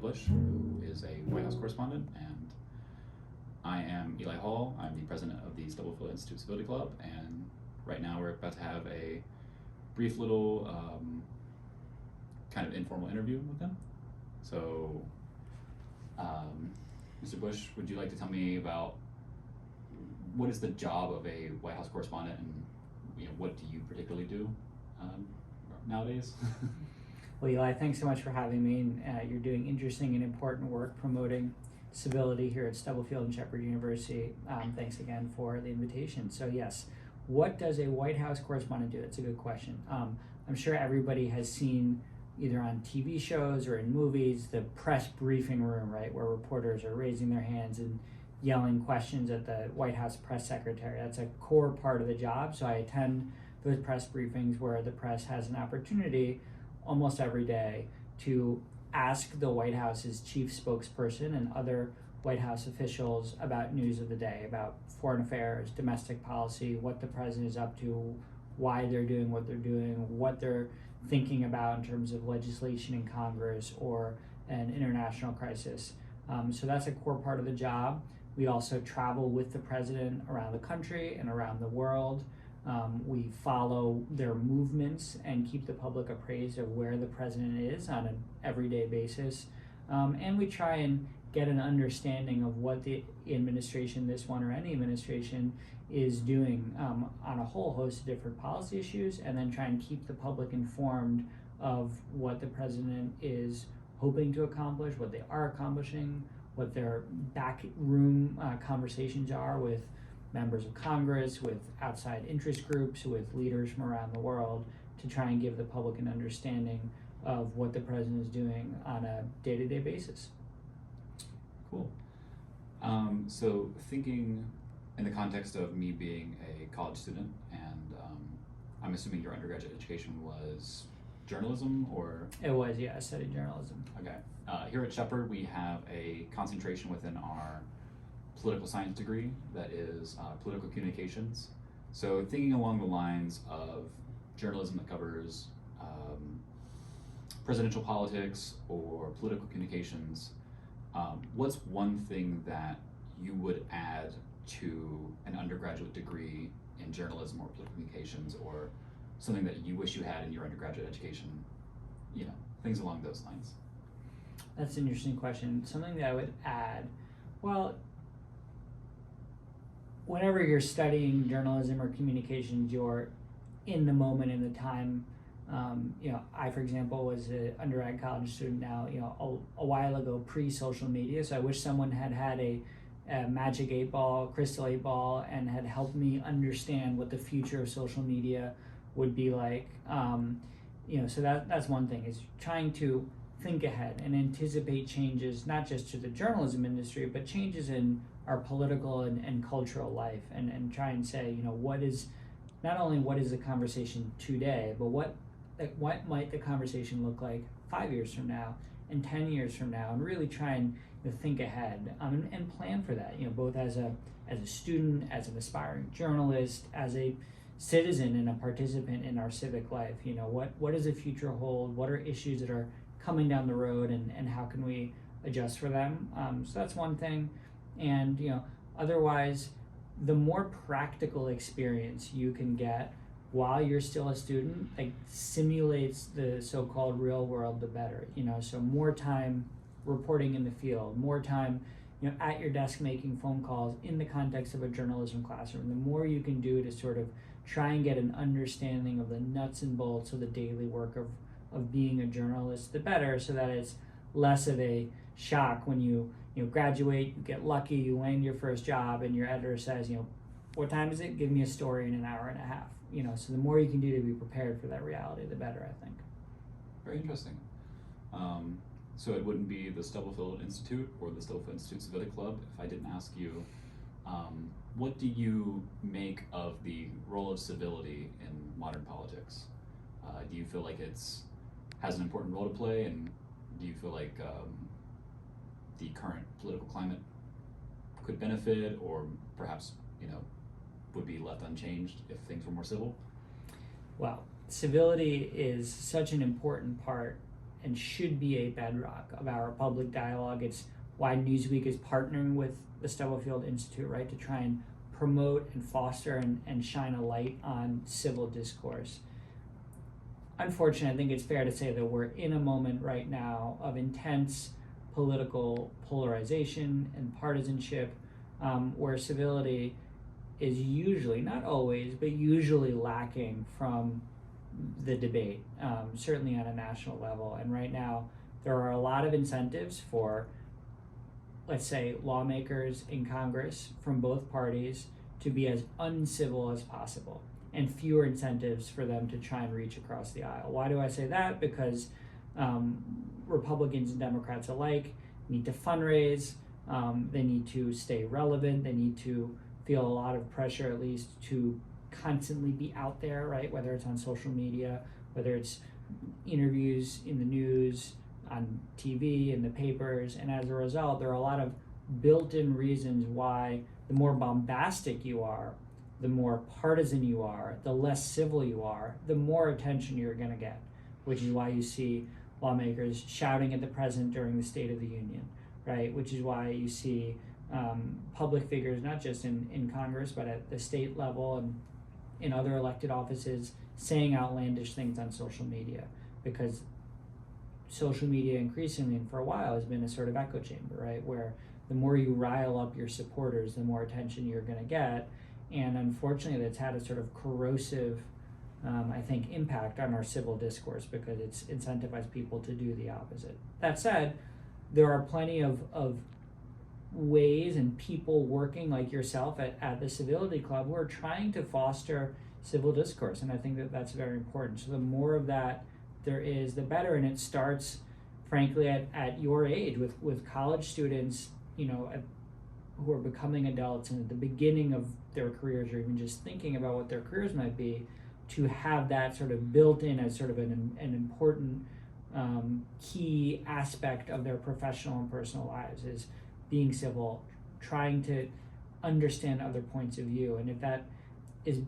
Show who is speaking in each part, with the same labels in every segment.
Speaker 1: Bush, who is a White House correspondent, and I am Eli Hall. I'm the president of the Stubblefield Institute Civility Club, and right now we're about to have a brief little kind of informal interview with them. So, Mr. Bush, would you like to tell me about what is the job of a White House correspondent, and what do you particularly do nowadays?
Speaker 2: Well, Eli, thanks so much for having me. You're doing interesting and important work promoting civility here at Stubblefield and Shepherd University. Thanks again for the invitation. So yes, what does a White House correspondent do? That's a good question. I'm sure everybody has seen either on TV shows or in movies, the press briefing room, right, where reporters are raising their hands and yelling questions at the White House press secretary. That's a core part of the job. So I attend those press briefings where the press has an opportunity almost every day to ask the White House's chief spokesperson and other White House officials about news of the day, about foreign affairs, domestic policy, what the president is up to, why they're doing what they're doing, what they're thinking about in terms of legislation in Congress or an international crisis. So that's a core part of the job. We also travel with the president around the country and around the world. We follow their movements and keep the public appraised of where the president is on an everyday basis. And we try and get an understanding of what the administration, this one or any administration, is doing on a whole host of different policy issues, and then try and keep the public informed of what the president is hoping to accomplish, what they are accomplishing, what their backroom conversations are with members of Congress, with outside interest groups, with leaders from around the world, to try and give the public an understanding of what the president is doing on a day-to-day basis.
Speaker 1: Cool. So thinking in the context of me being a college student, and I'm assuming your undergraduate education was journalism, or?
Speaker 2: It was, yeah, I studied journalism.
Speaker 1: Okay. Here at Shepherd, we have a concentration within our political science degree that is political communications. So thinking along the lines of journalism that covers presidential politics or political communications, what's one thing that you would add to an undergraduate degree in journalism or political communications, or something that you wish you had in your undergraduate education, things along those lines?
Speaker 2: That's an interesting question. Something that I would add, well, whenever you're studying journalism or communications, you're in the moment, in the time. I, for example, was an undergrad college student now, a while ago, pre-social media. So I wish someone had had a magic 8-ball, crystal 8-ball, and had helped me understand what the future of social media would be like. So that's one thing, is trying to think ahead and anticipate changes, not just to the journalism industry, but changes in our political and cultural life, and try and say, what is the conversation today, but what might the conversation look like 5 years from now and 10 years from now, and really try and think ahead and plan for that, both as a student, as an aspiring journalist, as a citizen and a participant in our civic life. What does the future hold? What are issues that are coming down the road, and how can we adjust for them? So that's one thing. And otherwise, the more practical experience you can get while you're still a student, simulates the so-called real world, the better. So more time reporting in the field, more time at your desk making phone calls in the context of a journalism classroom. The more you can do to sort of try and get an understanding of the nuts and bolts of the daily work of being a journalist, the better, so that it's less of a shock when you graduate, you get lucky, you land your first job, and your editor says, what time is it? Give me a story in an hour and a half. So the more you can do to be prepared for that reality, the better, I think.
Speaker 1: Very interesting. So it wouldn't be the Stubblefield Institute or the Stubblefield Institute Civility Club if I didn't ask you, what do you make of the role of civility in modern politics? Do you feel like has an important role to play, and do you feel like the current political climate could benefit, or perhaps would be left unchanged if things were more civil?
Speaker 2: Well, civility is such an important part and should be a bedrock of our public dialogue. It's why Newsweek is partnering with the Stubblefield Institute, right, to try and promote and foster and shine a light on civil discourse. Unfortunately, I think it's fair to say that we're in a moment right now of intense political polarization and partisanship, where civility is usually, not always, but usually lacking from the debate, certainly on a national level. And right now, there are a lot of incentives for, let's say, lawmakers in Congress from both parties to be as uncivil as possible, and fewer incentives for them to try and reach across the aisle. Why do I say that? Because Republicans and Democrats alike need to fundraise, they need to stay relevant, they need to feel a lot of pressure, at least, to constantly be out there, right? Whether it's on social media, whether it's interviews in the news, on TV, in the papers, and as a result, there are a lot of built-in reasons why the more bombastic you are, the more partisan you are, the less civil you are, the more attention you're going to get, which is why you see lawmakers shouting at the president during the State of the Union, right? Which is why you see public figures, not just in Congress, but at the state level and in other elected offices, saying outlandish things on social media, because social media increasingly, and for a while, has been a sort of echo chamber, right? Where the more you rile up your supporters, the more attention you're going to get. And unfortunately, that's had a sort of corrosive, I think, impact on our civil discourse, because it's incentivized people to do the opposite. That said, there are plenty of ways and people working like yourself at the Civility Club who are trying to foster civil discourse, and I think that that's very important. So the more of that there is, the better, and it starts, frankly, at your age, with college students, who are becoming adults and at the beginning of their careers, or even just thinking about what their careers might be, to have that sort of built in as sort of an important key aspect of their professional and personal lives, is being civil, trying to understand other points of view. And if that is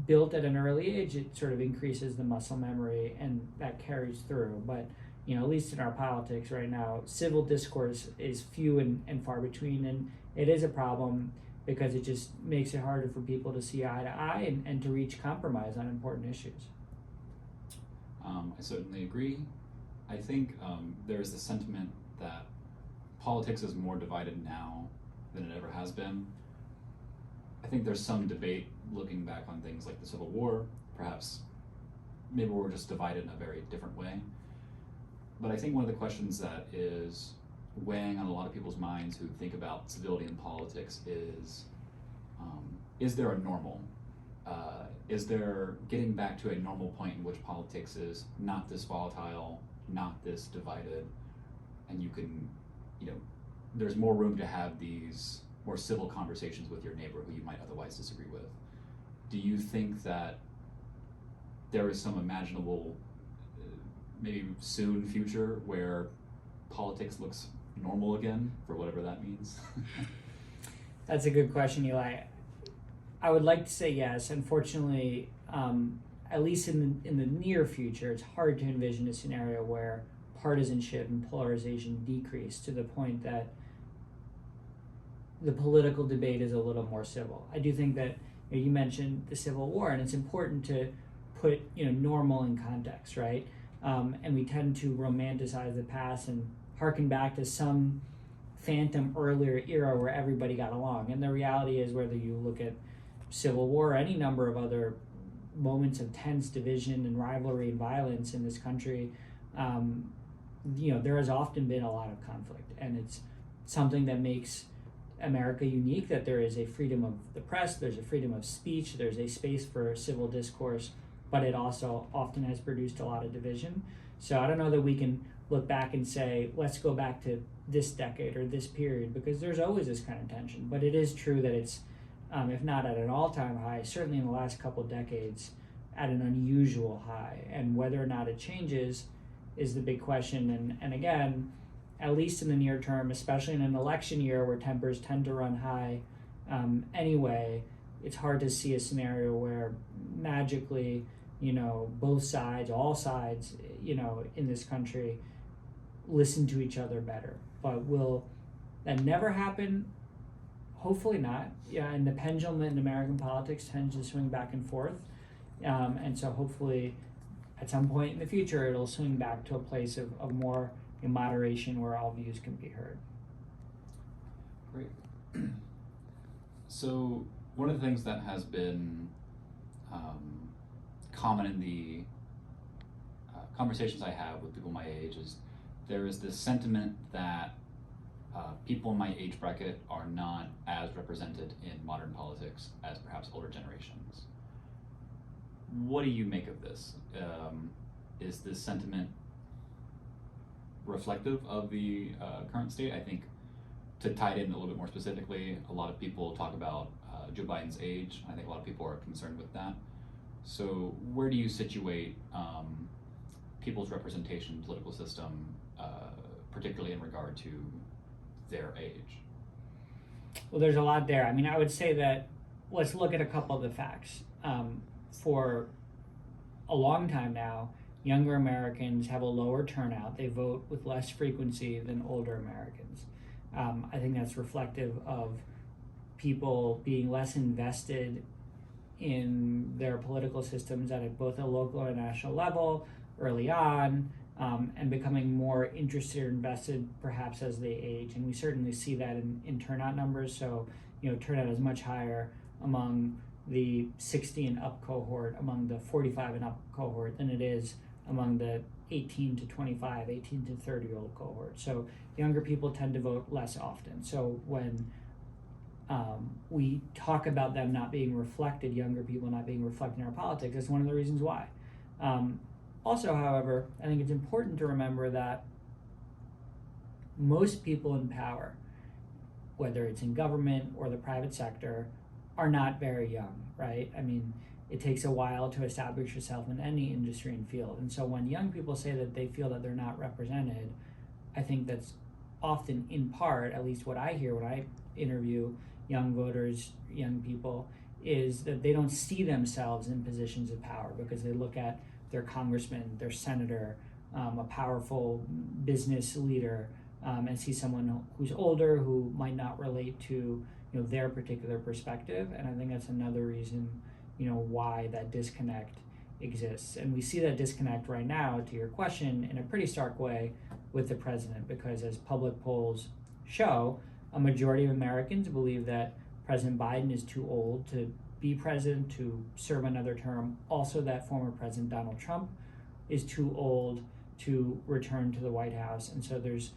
Speaker 2: built at an early age, it sort of increases the muscle memory, and that carries through. But at least in our politics right now, civil discourse is few and far between, and it is a problem because it just makes it harder for people to see eye to eye and to reach compromise on important issues.
Speaker 1: I certainly agree. I think there's the sentiment that politics is more divided now than it ever has been. I think there's some debate looking back on things like the Civil War. Perhaps maybe we're just divided in a very different way. But I think one of the questions that is weighing on a lot of people's minds who think about civility in politics is there a normal? Is there getting back to a normal point in which politics is not this volatile, not this divided, and you can, there's more room to have these more civil conversations with your neighbor who you might otherwise disagree with? Do you think that there is some imaginable, maybe soon future, where politics looks normal again, for whatever that means?
Speaker 2: That's a good question, Eli. I would like to say yes. Unfortunately, at least in the near future, it's hard to envision a scenario where partisanship and polarization decrease to the point that the political debate is a little more civil. I do think that you mentioned the Civil War, and it's important to put normal in context, right? And we tend to romanticize the past and harken back to some phantom earlier era where everybody got along. And the reality is, whether you look at Civil War or any number of other moments of tense division and rivalry and violence in this country, there has often been a lot of conflict, and it's something that makes America unique, that there is a freedom of the press, there's a freedom of speech, there's a space for civil discourse, but it also often has produced a lot of division. So I don't know that we can look back and say, let's go back to this decade or this period, because there's always this kind of tension. But it is true that it's, if not at an all-time high, certainly in the last couple decades, at an unusual high. And whether or not it changes is the big question. And again, at least in the near term, especially in an election year where tempers tend to run high anyway, it's hard to see a scenario where magically, both sides, all sides, in this country listen to each other better. But will that never happen? Hopefully not. Yeah, and the pendulum in American politics tends to swing back and forth. And so hopefully at some point in the future, it'll swing back to a place of more moderation where all views can be heard.
Speaker 1: Great. So one of the things that has been common in the conversations I have with people my age is there is this sentiment that people in my age bracket are not as represented in modern politics as perhaps older generations. What do you make of this? Is this sentiment reflective of the current state? I think to tie it in a little bit more specifically, a lot of people talk about Joe Biden's age. I think a lot of people are concerned with that. So where do you situate people's representation in the political system, particularly in regard to their age?
Speaker 2: Well, there's a lot there. I mean, I would say that let's look at a couple of the facts. For a long time now, younger Americans have a lower turnout. They vote with less frequency than older Americans. I think that's reflective of people being less invested in their political systems at both a local and national level early on, and becoming more interested or invested perhaps as they age. And we certainly see that in turnout numbers. So, turnout is much higher among the 60 and up cohort, among the 45 and up cohort, than it is among the 18 to 25, 18 to 30-year-old cohort. So younger people tend to vote less often. So when we talk about them not being reflected, younger people not being reflected in our politics, that's one of the reasons why. Also, however, I think it's important to remember that most people in power, whether it's in government or the private sector, are not very young, right? I mean, it takes a while to establish yourself in any industry and field. And so when young people say that they feel that they're not represented, I think that's often in part, at least what I hear when I interview young voters, young people, is that they don't see themselves in positions of power because they look at their congressman, their senator, a powerful business leader, and see someone who's older who might not relate to their particular perspective. And I think that's another reason why that disconnect exists. And we see that disconnect right now, to your question, in a pretty stark way with the president, because as public polls show, a majority of Americans believe that President Biden is too old to be president, to serve another term. Also, that former President Donald Trump is too old to return to the White House. And so there's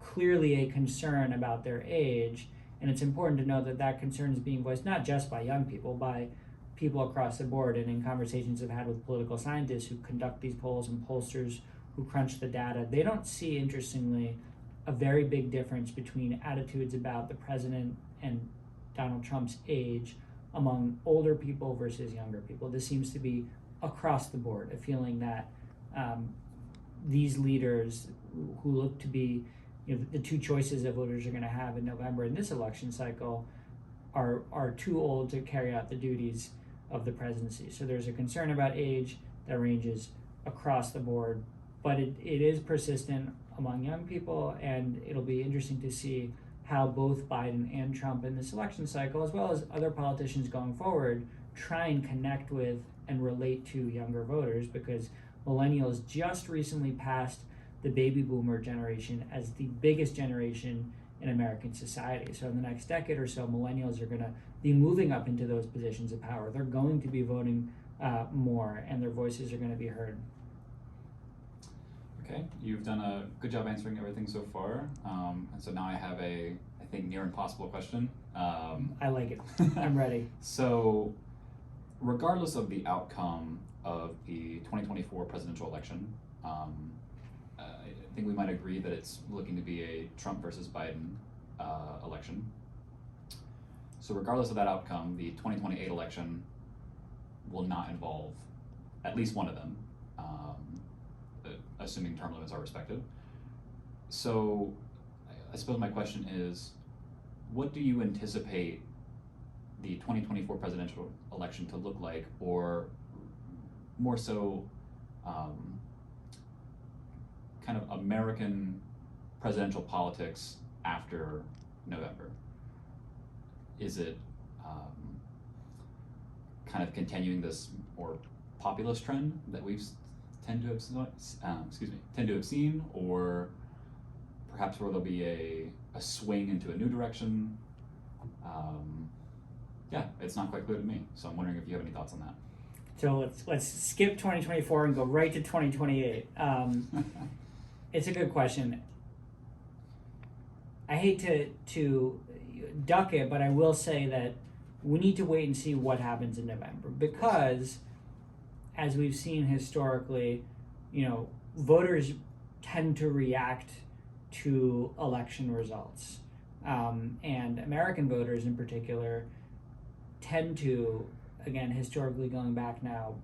Speaker 2: clearly a concern about their age. And it's important to know that that concern is being voiced not just by young people, by people across the board. And in conversations I've had with political scientists who conduct these polls and pollsters who crunch the data, they don't see, interestingly, a very big difference between attitudes about the president and Donald Trump's age among older people versus younger people. This seems to be across the board, a feeling that these leaders who look to be the two choices that voters are going to have in November in this election cycle are too old to carry out the duties of the presidency. So there's a concern about age that ranges across the board, but it is persistent among young people, and it'll be interesting to see how both Biden and Trump in this election cycle, as well as other politicians going forward, try and connect with and relate to younger voters, because millennials just recently passed the baby boomer generation as the biggest generation in American society. So in the next decade or so, millennials are going to be moving up into those positions of power. They're going to be voting more, and their voices are going to be heard.
Speaker 1: Okay, you've done a good job answering everything so far. And so now I have I think, near impossible question.
Speaker 2: I like it. I'm ready.
Speaker 1: So, regardless of the outcome of the 2024 presidential election, I think we might agree that it's looking to be a Trump versus Biden election. So regardless of that outcome, the 2028 election will not involve at least one of them, assuming term limits are respected. So I suppose my question is, what do you anticipate the 2024 presidential election to look like, or more so, kind of American presidential politics after November? Is it kind of continuing this more populist trend that we've tend to have seen, or perhaps where there'll be a swing into a new direction? Yeah, it's not quite clear to me. So I'm wondering if you have any thoughts on that.
Speaker 2: So let's skip 2024 and go right to 2028. It's a good question. I hate to duck it, but I will say that we need to wait and see what happens in November, because as we've seen historically, voters tend to react to election results. And American voters in particular tend to, again, historically going back now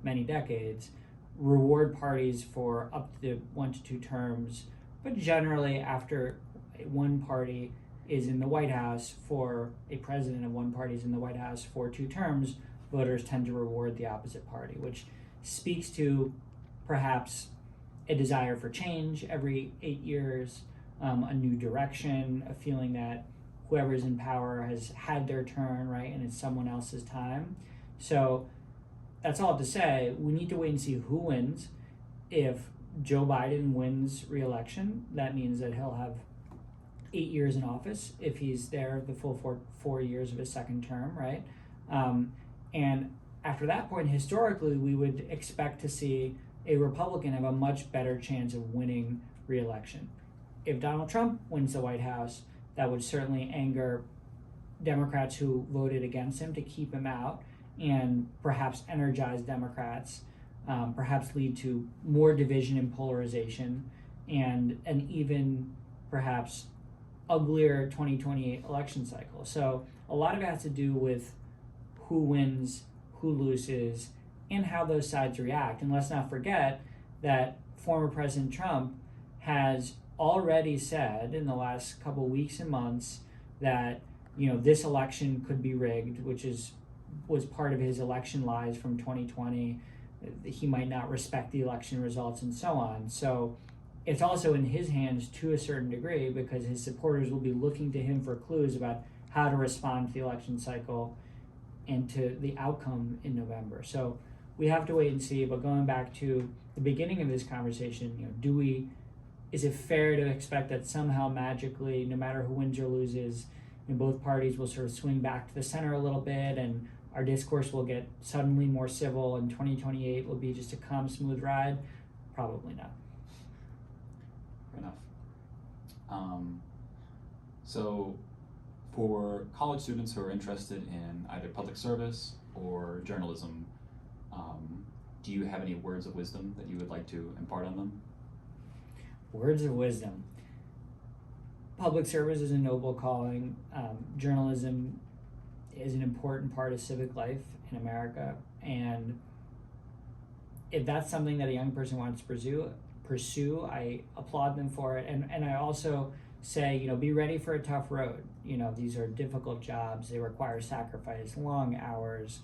Speaker 2: many decades, reward parties for up to 1 to 2 terms, but generally after one party is in the White House, for a president of one party is in the White House for 2 terms, voters tend to reward the opposite party, which speaks to perhaps a desire for change every 8 years, a new direction, a feeling that whoever's in power has had their turn, right, and it's someone else's time. So that's all to say, we need to wait and see who wins. If Joe Biden wins re-election, that means that he'll have 8 years in office if he's there the full 4 years of his second term, right? And after that point, historically, we would expect to see a Republican have a much better chance of winning re-election. If Donald Trump wins the White House, that would certainly anger Democrats who voted against him to keep him out, and perhaps energize Democrats, perhaps lead to more division and polarization, and an even perhaps uglier 2028 election cycle. So a lot of it has to do with who wins, who loses, and how those sides react. And let's not forget that former President Trump has already said in the last couple weeks and months that this election could be rigged, which was part of his election lies from 2020. He might not respect the election results and so on. So it's also in his hands to a certain degree, because his supporters will be looking to him for clues about how to respond to the election cycle and to the outcome in November. So we have to wait and see. But going back to the beginning of this conversation, is it fair to expect that somehow magically, no matter who wins or loses, both parties will sort of swing back to the center a little bit, and our discourse will get suddenly more civil, and 2028 will be just a calm, smooth ride? Probably not.
Speaker 1: Fair enough. So for college students who are interested in either public service or journalism, do you have any words of wisdom that you would like to impart on them?
Speaker 2: Words of wisdom. Public service is a noble calling. Journalism is an important part of civic life in America. And if that's something that a young person wants to pursue, I applaud them for it. And I also say, be ready for a tough road. These are difficult jobs. They require sacrifice, long hours,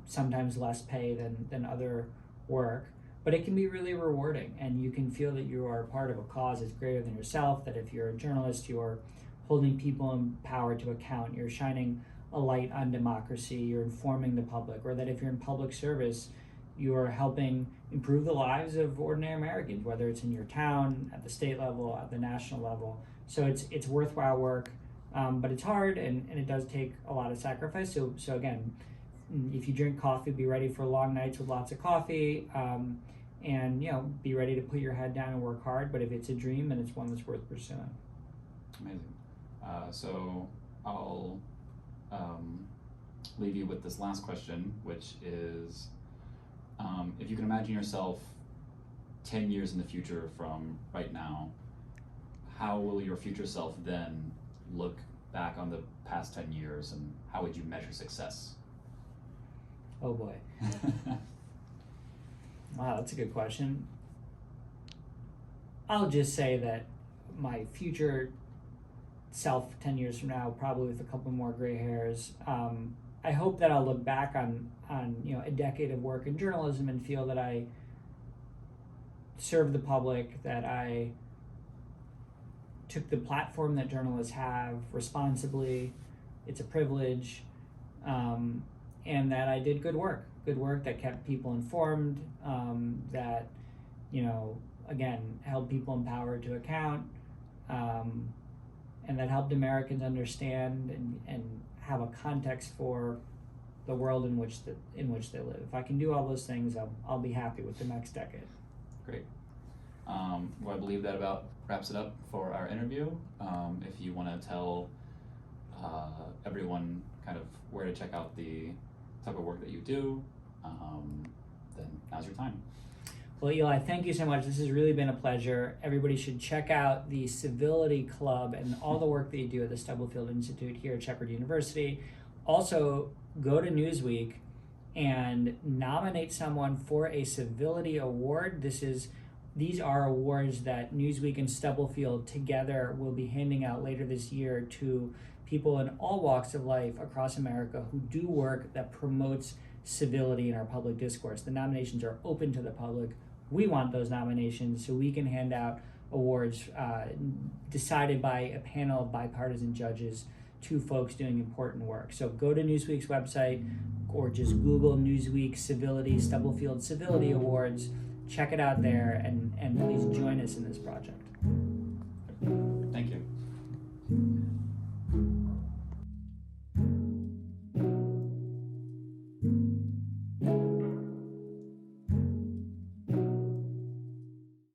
Speaker 2: sometimes less pay than other work. But it can be really rewarding, and you can feel that you are part of a cause that's greater than yourself, that if you're a journalist, you're holding people in power to account, you're shining a light on democracy, you're informing the public, or that if you're in public service, you're helping improve the lives of ordinary Americans, whether it's in your town, at the state level, at the national level. So it's worthwhile work, but it's hard, and it does take a lot of sacrifice. So again, if you drink coffee, be ready for long nights with lots of coffee, and be ready to put your head down and work hard. But if it's a dream, then it's one that's worth pursuing.
Speaker 1: Amazing. So I'll leave you with this last question, which is, if you can imagine yourself 10 years in the future from right now, how will your future self then look back on the past 10 years, and how would you measure success?
Speaker 2: Oh boy. Wow, that's a good question. I'll just say that my future self 10 years from now, probably with a couple more gray hairs, I hope that I'll look back on a decade of work in journalism and feel that I serve the public, that I took the platform that journalists have responsibly. It's a privilege, and that I did good work that kept people informed, that, again, held people empowered to account, and that helped Americans understand and have a context for the world in which they live. If I can do all those things, I'll be happy with the next decade.
Speaker 1: Great. Well, I believe that about wraps it up for our interview. If you want to tell everyone kind of where to check out the type of work that you do, then now's your time.
Speaker 2: Well, Eli, thank you so much. This has really been a pleasure. Everybody should check out the Civility Club and all the work that you do at the Stubblefield Institute here at Shepherd University. Also, go to Newsweek and nominate someone for a Civility Award. These are awards that Newsweek and Stubblefield together will be handing out later this year to people in all walks of life across America who do work that promotes civility in our public discourse. The nominations are open to the public. We want those nominations so we can hand out awards decided by a panel of bipartisan judges to folks doing important work. So go to Newsweek's website or just Google Newsweek Civility, Stubblefield Civility Awards. Check it out there, and please join us in this project.